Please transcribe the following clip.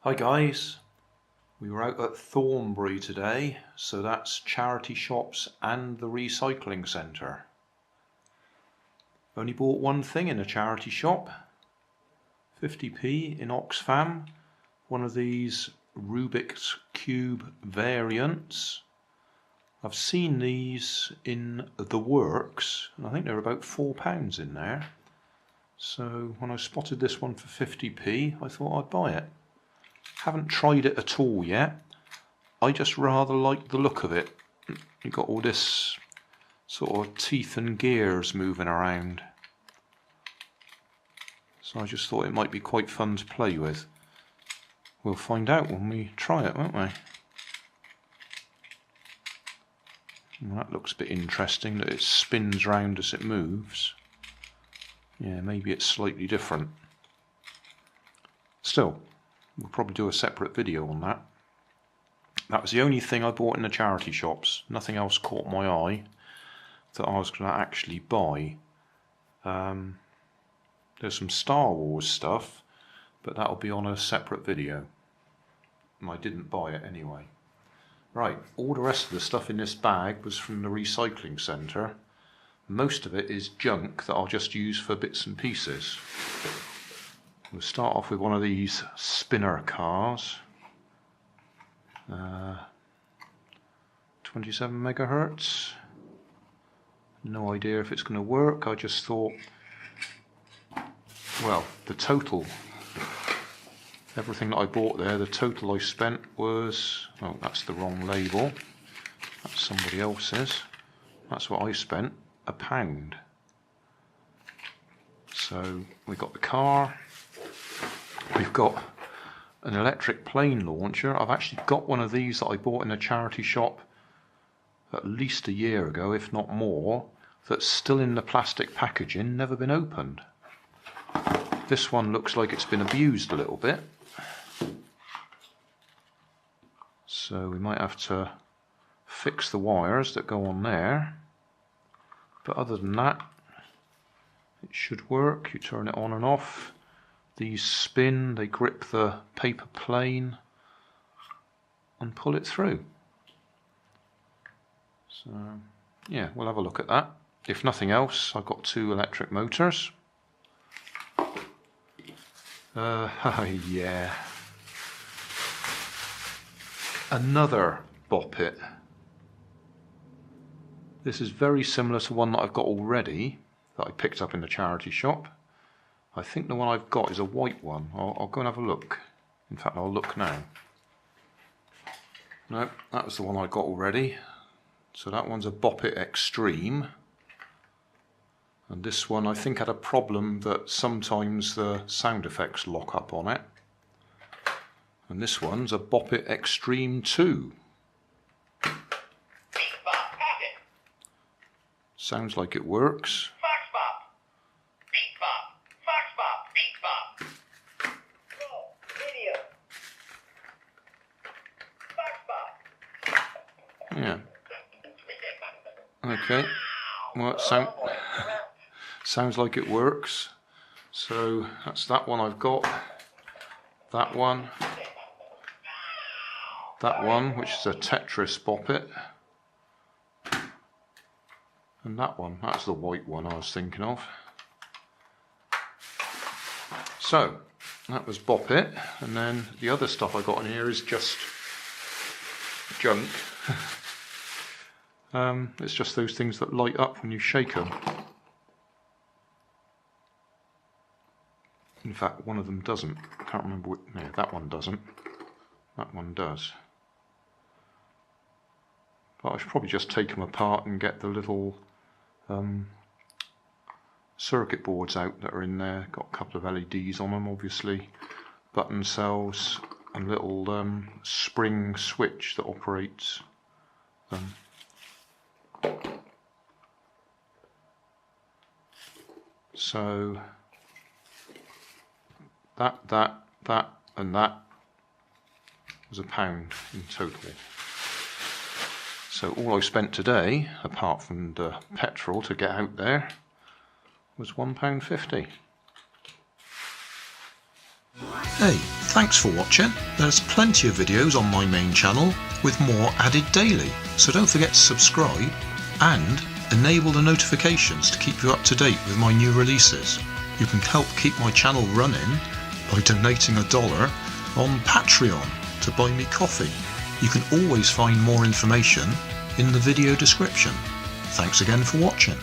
Hi guys, we were out at Thornbury today, so that's charity shops and the recycling centre. Only bought one thing in a charity shop, 50p in Oxfam, one of these Rubik's Cube variants. I've seen these in the works, and I think they're about £4 in there. So when I spotted this one for 50p, I thought I'd buy it. Haven't tried it at all yet. I just rather like the look of it. You've got all this sort of teeth and gears moving around. So I just thought it might be quite fun to play with. We'll find out when we try it, won't we? Well, that looks a bit interesting, that it spins round as it moves. Yeah, maybe it's slightly different. Still, we'll probably do a separate video on that. That was the only thing I bought in the charity shops. Nothing else caught my eye that I was going to actually buy. There's some Star Wars stuff, but that'll be on a separate video. And I didn't buy it anyway. Right, all the rest of the stuff in this bag was from the recycling centre. Most of it is junk that I'll just use for bits and pieces. We'll start off with one of these spinner cars. 27 megahertz. No idea if it's going to work. I just thought, well, the total, everything that I bought there, the total I spent was, oh, that's the wrong label. That's somebody else's. That's what I spent, £1. So we got the car. We've got an electric plane launcher. I've actually got one of these that I bought in a charity shop at least a year ago, if not more, that's still in the plastic packaging, never been opened. This one looks like it's been abused a little bit. So we might have to fix the wires that go on there. But other than that, it should work. You turn it on and off. These spin, they grip the paper plane and pull it through. So yeah, we'll have a look at that. If nothing else, I've got 2 electric motors. Yeah. Another Bop It. This is very similar to one that I've got already that I picked up in the charity shop. I think the one I've got is a white one. I'll go and have a look. In fact, I'll look now. No, that was the one I got already. So that one's a Bop It Extreme. And this one I think had a problem that sometimes the sound effects lock up on it. And this one's a Bop It Extreme 2. Sounds like it works. Yeah. Okay. Well, it sounds like it works. So that's that one I've got. That one, which is a Tetris Bop It, and that one, that's the white one I was thinking of. So that was Bop It, and then the other stuff I got in here is just junk. It's just those things that light up when you shake them. In fact, one of them doesn't. I can't remember what. No, that one doesn't. That one does. But I should probably just take them apart and get the little circuit boards out that are in there. Got a couple of LEDs on them, obviously. Button cells and little spring switch that operates them. So that and that was £1 in total. So all I spent today, apart from the petrol to get out there, was £1.50. Hey, Thanks for watching. There's plenty of videos on my main channel with more added daily, so don't forget to subscribe and enable the notifications to keep you up to date with my new releases. You can help keep my channel running by donating $1 on Patreon to buy me coffee. You can always find more information in the video description. Thanks again for watching.